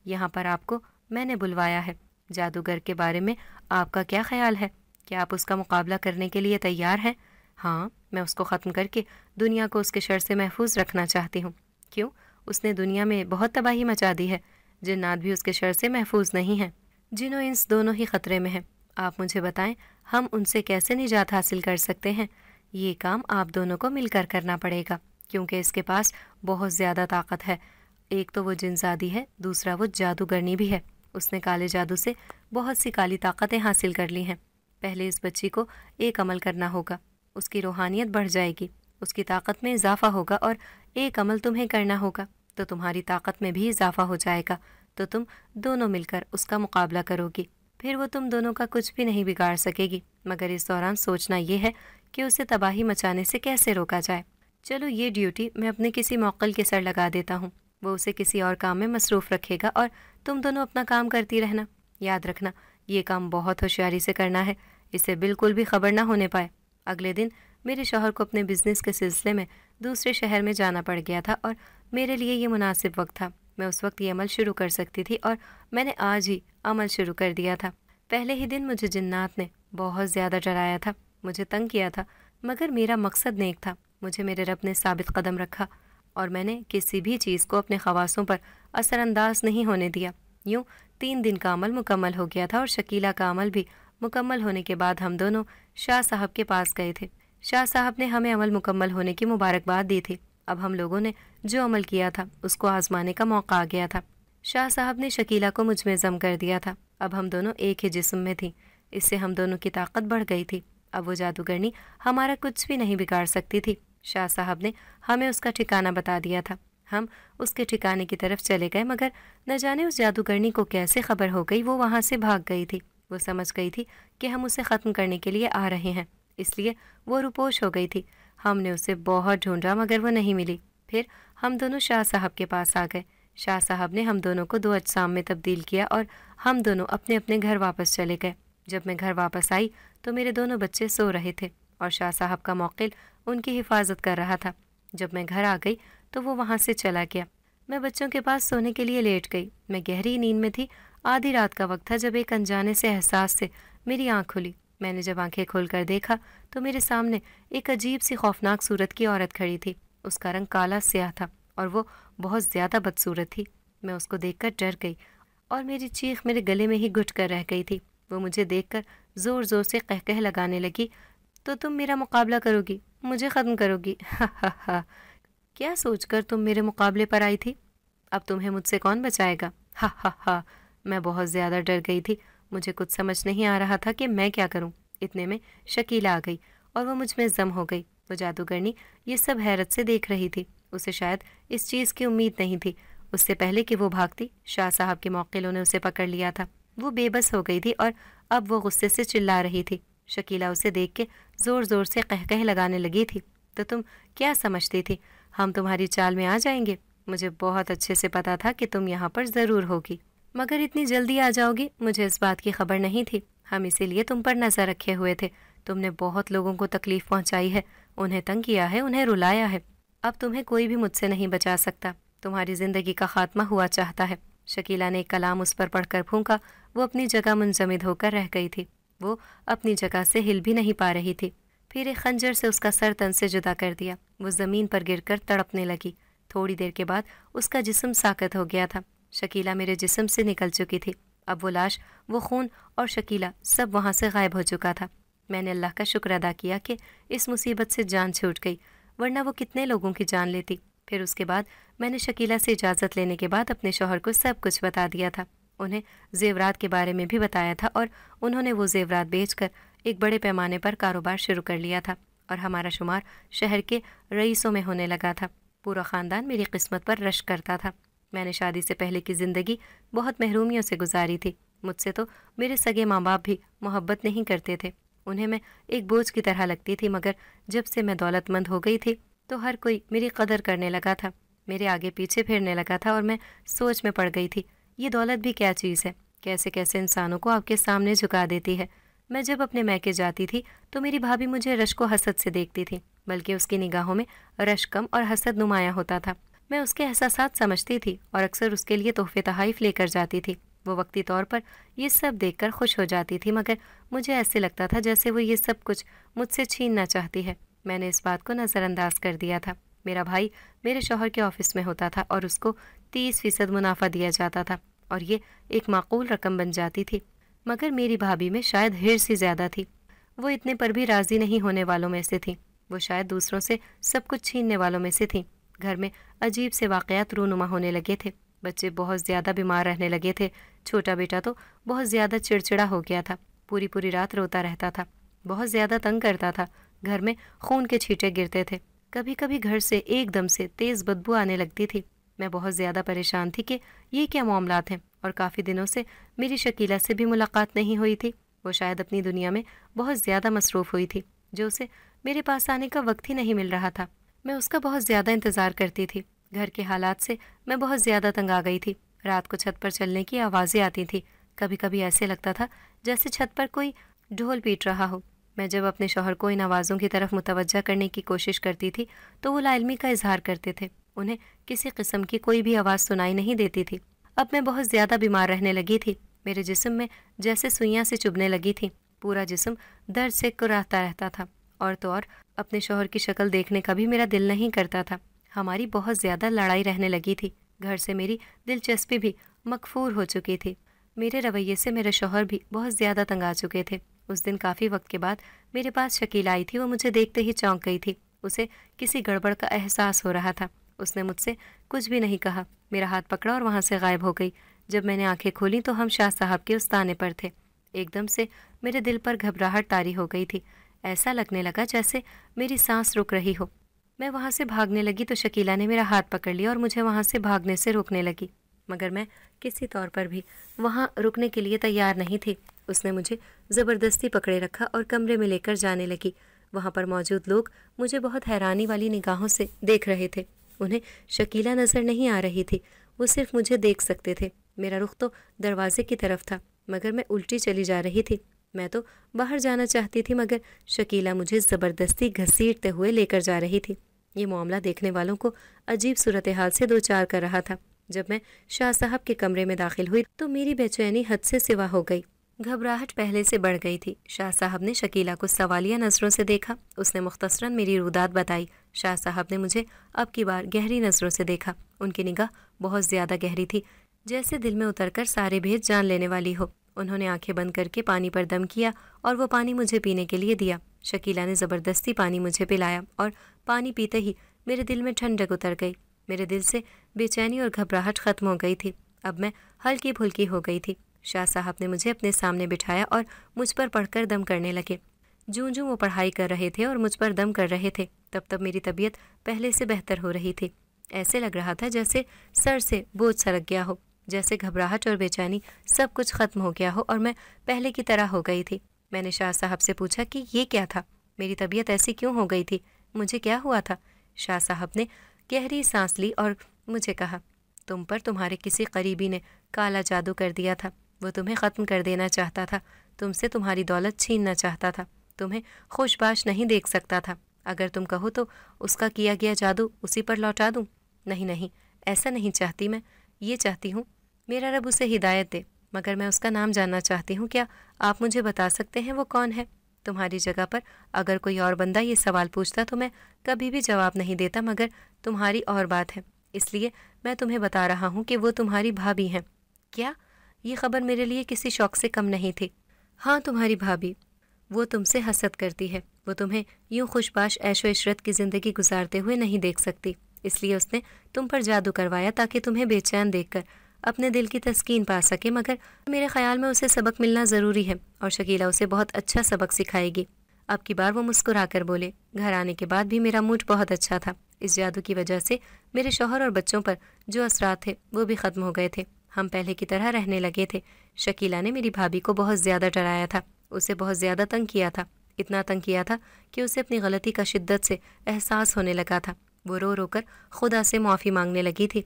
یہاں پر آپ کو میں نے بلوایا ہے، جادوگر کے بارے میں آپ کا کیا خیال ہے؟ کیا آپ اس کا مقابلہ کرنے کے لیے تیار ہیں؟ ہاں، میں اس کو ختم کر کے دنیا کو اس کے شر سے محفوظ رکھنا چاہتی ہوں۔ کیوں؟ اس نے دنیا میں بہت تباہی مچا دی ہے، جنات بھی اس کے شر سے محفوظ نہیں ہیں، جن و انس دونوں ہی خطرے میں ہیں۔ آپ مجھے بتائیں، ہم ان سے کیسے نجات حاصل کر سکتے ہیں؟ یہ کام آپ دونوں کو مل کر کرنا پڑے گا، کیونکہ اس کے پاس بہت زیادہ طاقت ہے۔ ایک تو وہ جن زادی ہے، دوسرا وہ جادوگرنی بھی ہے۔ اس نے کالے جادو سے بہت سی کالی طاقتیں حاصل کر لی ہیں۔ پہلے اس بچی کو ایک عمل کرنا ہوگا، اس کی روحانیت بڑھ جائے گی، اس کی طاقت میں اضافہ ہوگا، اور ایک عمل تمہیں کرنا ہوگا تو تمہاری طاقت میں بھی اضافہ ہو جائے گا، تو تم دونوں مل کر اس کا مقابلہ کرو گی۔ پھر وہ تم دونوں کا کچھ بھی نہیں بگاڑ سکے گی، مگر اس دوران سوچنا یہ ہے کہ اسے تباہی مچانے سے کیسے روکا جائے۔ چلو، یہ ڈیوٹی میں اپنے کسی موکل کے سر لگا دیتا ہوں، وہ اسے کسی اور کام میں مصروف رکھے گا اور تم دونوں اپنا کام کرتی رہنا۔ یاد رکھنا، یہ کام بہت ہوشیاری سے کرنا ہے، اسے بالکل بھی خبر نہ ہونے پائے۔ اگلے دن میرے شوہر کو اپنے بزنس کے سلسلے میں دوسرے شہر میں جانا پڑ گیا تھا، اور میرے لیے یہ مناسب وقت تھا۔ میں اس وقت یہ عمل شروع کر سکتی تھی، اور میں نے آج ہی عمل شروع کر دیا تھا۔ پہلے ہی دن مجھے جنات نے بہت زیادہ ڈرایا تھا، مجھے تنگ کیا تھا، مگر میرا مقصد نیک تھا۔ مجھے میرے رب نے ثابت قدم رکھا، اور میں نے کسی بھی چیز کو اپنے خواصوں پر اثر انداز نہیں ہونے دیا۔ یوں 3 دن کا عمل مکمل ہو گیا تھا، اور شکیلا کا عمل بھی مکمل ہونے کے بعد ہم دونوں شاہ صاحب کے پاس گئے تھے۔ شاہ صاحب نے ہمیں عمل مکمل ہونے کی مبارکباد دی تھی۔ اب ہم لوگوں نے جو عمل کیا تھا اس کو آزمانے کا موقع آ گیا تھا۔ شاہ صاحب نے شکیلا کو مجھ میں ضم کر دیا تھا۔ اب ہم دونوں ایک ہی جسم میں تھیں، اس سے ہم دونوں کی طاقت بڑھ گئی تھی۔ اب وہ جادوگرنی ہمارا کچھ بھی نہیں بگاڑ سکتی تھی۔ شاہ صاحب نے ہمیں اس کا ٹھکانہ بتا دیا تھا۔ ہم اس کے ٹھکانے کی طرف چلے گئے، مگر نہ جانے اس جادوگرنی کو کیسے خبر ہو گئی، وہ وہاں سے بھاگ گئی تھی۔ وہ سمجھ گئی تھی کہ ہم اسے ختم کرنے کے لیے آ رہے ہیں، اس لیے وہ روپوش ہو گئی تھی۔ ہم نے اسے بہت ڈھونڈا، مگر وہ نہیں ملی۔ پھر ہم دونوں شاہ صاحب کے پاس آ گئے۔ شاہ صاحب نے ہم دونوں کو 2 اجسام میں تبدیل کیا، اور ہم دونوں اپنے اپنے گھر واپس چلے گئے۔ جب میں گھر واپس آئی تو میرے دونوں بچے سو رہے تھے، اور شاہ صاحب کا موکل ان کی حفاظت کر رہا تھا۔ جب میں گھر آ گئی تو وہ وہاں سے چلا گیا۔ میں بچوں کے پاس سونے کے لیے لیٹ گئی۔ میں گہری نیند میں تھی۔ آدھی رات کا وقت تھا جب ایک انجانے سے احساس سے میری آنکھ کھلی۔ میں نے جب آنکھیں کھول کر دیکھا تو میرے سامنے ایک عجیب سی خوفناک صورت کی عورت کھڑی تھی۔ اس کا رنگ کالا سیاہ تھا، اور وہ بہت زیادہ بدصورت تھی۔ میں اس کو دیکھ کر ڈر گئی، اور میری چیخ میرے گلے میں ہی گھٹ کر رہ گئی تھی۔ وہ مجھے دیکھ کر زور زور سے قہقہ لگانے لگی، تو تم میرا مقابلہ کرو گی، مجھے ختم کرو گی؟ ہا ہا ہا، کیا سوچ کر تم میرے مقابلے پر آئی تھی؟ اب تمہیں مجھ سے کون بچائے گا؟ ہا ہا ہا۔ میں بہت زیادہ ڈر گئی تھی، مجھے کچھ سمجھ نہیں آ رہا تھا کہ میں کیا کروں۔ اتنے میں شکیلا آ گئی، اور وہ مجھ میں ضم ہو گئی۔ وہ جادوگرنی یہ سب حیرت سے دیکھ رہی تھی۔ اسے شاید اس چیز کی امید نہیں تھی۔ اس سے پہلے کہ وہ بھاگتی، شاہ صاحب کے موکلوں نے اسے پکڑ لیا تھا۔ وہ بے بس ہو گئی تھی، اور اب وہ غصے سے چلا رہی تھی۔ شکیلا اسے دیکھ کے زور زور سے قہقہ لگانے لگی تھی۔ تو تم کیا سمجھتی تھی ہم تمہاری چال میں آ جائیں گے؟ مجھے بہت اچھے سے پتا تھا کہ تم یہاں پر ضرور ہوگی، مگر اتنی جلدی آ جاؤ گی مجھے اس بات کی خبر نہیں تھی۔ ہم اسی لیے تم پر نظر رکھے ہوئے تھے۔ تم نے بہت لوگوں کو تکلیف پہنچائی ہے، انہیں تنگ کیا ہے، انہیں رلایا ہے۔ اب تمہیں کوئی بھی مجھ سے نہیں بچا سکتا۔ تمہاری زندگی کا خاتمہ ہوا چاہتا ہے۔ شکیلہ نے ایک کلام اس پر پڑھ کر پھونکا۔ وہ اپنی جگہ منجمد ہو کر رہ گئی تھی۔ وہ اپنی جگہ سے ہل بھی نہیں پا رہی تھی۔ پھر ایک خنجر سے اس کا سر تن سے جدا کر دیا۔ وہ زمین پر گر کر تڑپنے لگی۔ تھوڑی دیر کے بعد اس کا جسم ساکت ہو گیا تھا۔ شکیلہ میرے جسم سے نکل چکی تھی۔ اب وہ لاش، وہ خون اور شکیلہ سب وہاں سے غائب ہو چکا تھا۔ میں نے اللہ کا شکر ادا کیا کہ اس مصیبت سے جان چھوٹ گئی، ورنہ وہ کتنے لوگوں کی جان لیتی۔ پھر اس کے بعد میں نے شکیلہ سے اجازت لینے کے بعد اپنے شوہر کو سب کچھ بتا دیا تھا۔ انہیں زیورات کے بارے میں بھی بتایا تھا اور انہوں نے وہ زیورات بیچ کر ایک بڑے پیمانے پر کاروبار شروع کر لیا تھا اور ہمارا شمار شہر کے رئیسوں میں ہونے لگا تھا۔ پورا خاندان میری قسمت پر رشک کرتا تھا۔ میں نے شادی سے پہلے کی زندگی بہت محرومیوں سے گزاری تھی۔ مجھ سے تو میرے سگے ماں باپ بھی محبت نہیں کرتے تھے۔ انہیں میں ایک بوجھ کی طرح لگتی تھی، مگر جب سے میں دولت مند ہو گئی تھی تو ہر کوئی میری قدر کرنے لگا تھا، میرے آگے پیچھے پھرنے لگا تھا اور میں سوچ میں پڑ گئی تھی یہ دولت بھی کیا چیز ہے، کیسے کیسے انسانوں کو آپ کے سامنے جھکا دیتی ہے۔ میں جب اپنے میکے جاتی تھی تو میری بھابھی مجھے رشک و حسد سے دیکھتی تھی، بلکہ اس کی نگاہوں میں رشک کم اور حسد نمایاں ہوتا تھا۔ میں اس کے احساسات سمجھتی تھی اور اکثر اس کے لیے تحفے تحائف لے کر جاتی تھی۔ وہ وقتی طور پر یہ سب دیکھ کر خوش ہو جاتی تھی، مگر مجھے ایسے لگتا تھا جیسے وہ یہ سب کچھ مجھ سے چھیننا چاہتی ہے۔ میں نے اس بات کو نظر انداز کر دیا تھا۔ میرا بھائی میرے شوہر کے آفس میں ہوتا تھا اور اس کو 30% منافع دیا جاتا تھا اور یہ ایک معقول رقم بن جاتی تھی، مگر میری بھابھی میں شاید ہرس ہی زیادہ تھی۔ وہ اتنے پر بھی راضی نہیں ہونے والوں میں سے تھی۔ وہ شاید دوسروں سے سب کچھ چھیننے والوں میں سے تھی۔ گھر میں عجیب سے واقعات رونما ہونے لگے تھے۔ بچے بہت زیادہ بیمار رہنے لگے تھے۔ چھوٹا بیٹا تو بہت زیادہ چڑچڑا ہو گیا تھا، پوری پوری رات روتا رہتا تھا، بہت زیادہ تنگ کرتا تھا۔ گھر میں خون کے چھینٹے گرتے تھے۔ کبھی کبھی گھر سے ایک دم سے تیز بدبو آنے لگتی تھی۔ میں بہت زیادہ پریشان تھی کہ یہ کیا معاملات ہیں، اور کافی دنوں سے میری شکیلہ سے بھی ملاقات نہیں ہوئی تھی۔ وہ شاید اپنی دنیا میں بہت زیادہ مصروف ہوئی تھی، جو اسے میرے پاس آنے کا وقت ہی نہیں مل رہا تھا۔ میں اس کا بہت زیادہ انتظار کرتی تھی۔ گھر کے حالات سے میں بہت زیادہ تنگ آ گئی تھی۔ رات کو چھت پر چلنے کی آوازیں آتی تھیں۔ کبھی کبھی ایسے لگتا تھا جیسے چھت پر کوئی ڈھول پیٹ رہا ہو۔ میں جب اپنے شوہر کو ان آوازوں کی طرف متوجہ کرنے کی کوشش کرتی تھی تو وہ لا علمی کا اظہار کرتے تھے۔ انہیں کسی قسم کی کوئی بھی آواز سنائی نہیں دیتی تھی۔ اب میں بہت زیادہ بیمار رہنے لگی تھی۔ میرے جسم میں جیسے سوئیاں سے چبھنے لگی تھیں۔ پورا جسم درد سے کراہتا رہتا تھا، اور تو اور اپنے شوہر کی شکل دیکھنے کا بھی میرا دل نہیں کرتا تھا۔ ہماری بہت زیادہ لڑائی رہنے لگی تھی۔ گھر سے میری دلچسپی بھی مکفور ہو چکی تھی۔ میرے رویے سے میرے شوہر بھی بہت زیادہ تنگ آ چکے تھے۔ اس دن کافی وقت کے بعد میرے پاس شکیلہ آئی تھی۔ وہ مجھے دیکھتے ہی چونک گئی تھی۔ اسے کسی گڑبڑ کا احساس ہو رہا تھا۔ اس نے مجھ سے کچھ بھی نہیں کہا، میرا ہاتھ پکڑا اور وہاں سے غائب ہو گئی۔ جب میں نے آنکھیں کھولیں تو ہم شاہ صاحب کے استانے پر تھے۔ ایک دم سے میرے دل پر گھبراہٹ طاری ہو گئی تھی۔ ایسا لگنے لگا جیسے میری سانس رک رہی ہو۔ میں وہاں سے بھاگنے لگی تو شکیلہ نے میرا ہاتھ پکڑ لیا اور مجھے وہاں سے بھاگنے سے روکنے لگی، مگر میں کسی طور پر بھی وہاں رکنے کے لیے تیار نہیں تھی۔ اس نے مجھے زبردستی پکڑے رکھا اور کمرے میں لے کر جانے لگی۔ وہاں پر موجود لوگ مجھے بہت حیرانی والی نگاہوں سے دیکھ رہے تھے۔ انہیں شکیلہ نظر نہیں آ رہی تھی، وہ صرف مجھے دیکھ سکتے تھے۔ میرا رخ تو دروازے کی طرف تھا، مگر میں الٹی چلی جا رہی تھی۔ میں تو باہر جانا چاہتی تھی، مگر شکیلہ مجھے زبردستی گھسیٹتے ہوئے لے کر جا رہی تھی۔ یہ معاملہ دیکھنے والوں کو عجیب صورتحال سے دوچار کر رہا تھا۔ جب میں شاہ صاحب کے کمرے میں داخل ہوئی تو میری بے چینی حد سے سوا ہو گئی۔ گھبراہٹ پہلے سے بڑھ گئی تھی۔ شاہ صاحب نے شکیلہ کو سوالیہ نظروں سے دیکھا۔ اس نے مختصراً میری روداد بتائی۔ شاہ صاحب نے مجھے اب کی بار گہری نظروں سے دیکھا۔ ان کی نگاہ بہت زیادہ گہری تھی، جیسے دل میں اتر کر سارے بھید جان لینے والی ہو۔ انہوں نے آنکھیں بند کر کے پانی پر دم کیا اور وہ پانی مجھے پینے کے لیے دیا۔ شکیلہ نے زبردستی پانی مجھے پلایا اور پانی پیتے ہی میرے دل میں ٹھنڈک اتر گئی۔ میرے دل سے بے چینی اور گھبراہٹ ختم ہو گئی تھی۔ اب میں ہلکی پھلکی ہو گئی تھی۔ شاہ صاحب نے مجھے اپنے سامنے بٹھایا اور مجھ پر پڑھ کر دم کرنے لگے۔ جوں جوں وہ پڑھائی کر رہے تھے اور مجھ پر دم کر رہے تھے، تب تب میری طبیعت پہلے سے بہتر ہو رہی تھی۔ ایسے لگ رہا تھا جیسے سر سے بوجھ سرک گیا ہو، جیسے گھبراہٹ اور بے چینی سب کچھ ختم ہو گیا ہو اور میں پہلے کی طرح ہو گئی تھی۔ میں نے شاہ صاحب سے پوچھا کہ یہ کیا تھا، میری طبیعت ایسی کیوں ہو گئی تھی، مجھے کیا ہوا تھا؟ شاہ صاحب نے गहरी सांस ली और मुझे कहा, तुम पर तुम्हारे किसी करीबी ने काला जादू कर दिया था। वो तुम्हें ख़त्म कर देना चाहता था, तुमसे तुम्हारी दौलत छीनना चाहता था, तुम्हें खुशबाश नहीं देख सकता था। अगर तुम कहो तो उसका किया गया जादू उसी पर लौटा दूँ? नहीं नहीं, ऐसा नहीं चाहती मैं। ये चाहती हूँ मेरा रब उसे हिदायत दे, मगर मैं उसका नाम जानना चाहती हूँ। क्या आप मुझे बता सकते हैं वो कौन है? तुम्हारी जगह पर अगर कोई और बंदा ये सवाल पूछता तो मैं कभी भी जवाब नहीं देता, मगर तुम्हारी और बात है, इसलिए मैं तुम्हें बता रहा हूँ कि वो तुम्हारी भाभी हैं। क्या? ये खबर मेरे लिए किसी शौक से कम नहीं थी। हाँ, तुम्हारी भाभी। वो तुमसे हसद करती है, वो तुम्हें यूं खुशबाश ऐशो इशरत की ज़िंदगी गुजारते हुए नहीं देख सकती, इसलिए उसने तुम पर जादू करवाया ताकि तुम्हें बेचैन देखकर अपने दिल की तस्कीन पा सके। मगर मेरे ख्याल में उसे सबक मिलना ज़रूरी है और शकीला उसे बहुत अच्छा सबक सिखाएगी। अब की बार वो मुस्कुरा कर बोले, घर आने के बाद भी मेरा मूड बहुत अच्छा था। इस जादू की वजह से मेरे शौहर और बच्चों पर जो असरात थे वो भी ख़त्म हो गए थे। हम पहले की तरह रहने लगे थे। शकीला ने मेरी भाभी को बहुत ज़्यादा डराया था, उसे बहुत ज़्यादा तंग किया था, इतना तंग किया था कि उसे अपनी गलती का शिद्दत से एहसास होने लगा था। वो रो रो कर खुदा से माफ़ी मांगने लगी थी।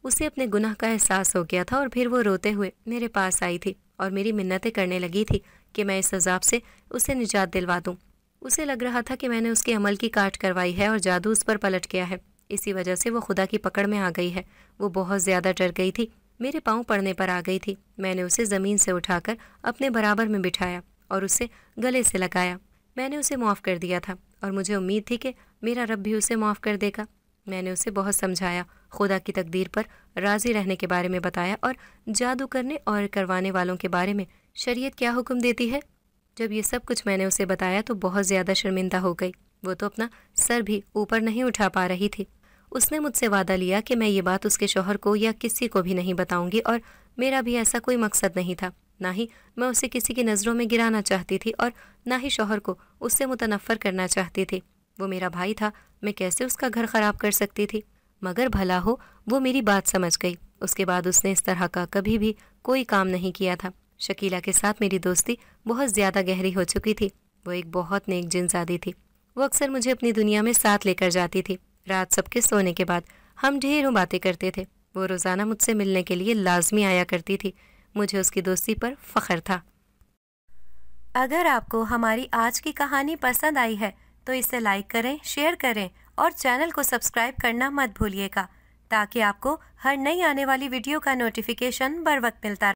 उसे अपने गुनाह का एहसास हो गया था और फिर वो रोते हुए मेरे पास आई थी और मेरी मिन्नतें करने लगी थी कि मैं इस अजाब से उसे निजात दिलवा दूँ। उसे लग रहा था कि मैंने उसके अमल की काट करवाई है और जादू उस पर पलट गया है, इसी वजह से वो खुदा की पकड़ में आ गई है। वो बहुत ज़्यादा डर गई थी, मेरे पाँव पड़ने पर आ गई थी। मैंने उसे ज़मीन से उठाकर अपने बराबर में बिठाया और उसे गले से लगाया। मैंने उसे माफ़ कर दिया था और मुझे उम्मीद थी कि मेरा रब भी उसे माफ़ कर देगा। मैंने उसे बहुत समझाया, खुदा की तकदीर पर राज़ी रहने के बारे में बताया और जादू करने और करवाने वालों के बारे में शरीयत क्या हुक्म देती है। जब ये सब कुछ मैंने उसे बताया तो बहुत ज़्यादा शर्मिंदा हो गई। वो तो अपना सर भी ऊपर नहीं उठा पा रही थी। उसने मुझसे वादा लिया कि मैं ये बात उसके शौहर को या किसी को भी नहीं बताऊंगी और मेरा भी ऐसा कोई मकसद नहीं था। ना ही मैं उसे किसी की नज़रों में गिराना चाहती थी और ना ही शौहर को उससे मुतनफ़र करना चाहती थी। वो मेरा भाई था, मैं कैसे उसका घर ख़राब कर सकती थी। मगर भला हो वो मेरी बात समझ गई। उसके बाद उसने इस तरह का कभी भी कोई काम नहीं किया था। शकीला के साथ मेरी दोस्ती बहुत ज़्यादा गहरी हो चुकी थी। वो एक बहुत नेक जिनज़ादी थी। वो अक्सर मुझे अपनी दुनिया में साथ लेकर जाती थी। रात सबके सोने के बाद हम ढेरों बातें करते थे। वो रोज़ाना मुझसे मिलने के लिए लाजमी आया करती थी। मुझे उसकी दोस्ती पर फ़ख्र था। अगर आपको हमारी आज की कहानी पसंद आई है तो इसे लाइक करें, शेयर करें और चैनल को सब्सक्राइब करना मत भूलिएगा, ताकि आपको हर नई आने वाली वीडियो का नोटिफिकेशन बर वक्त मिलता रहे।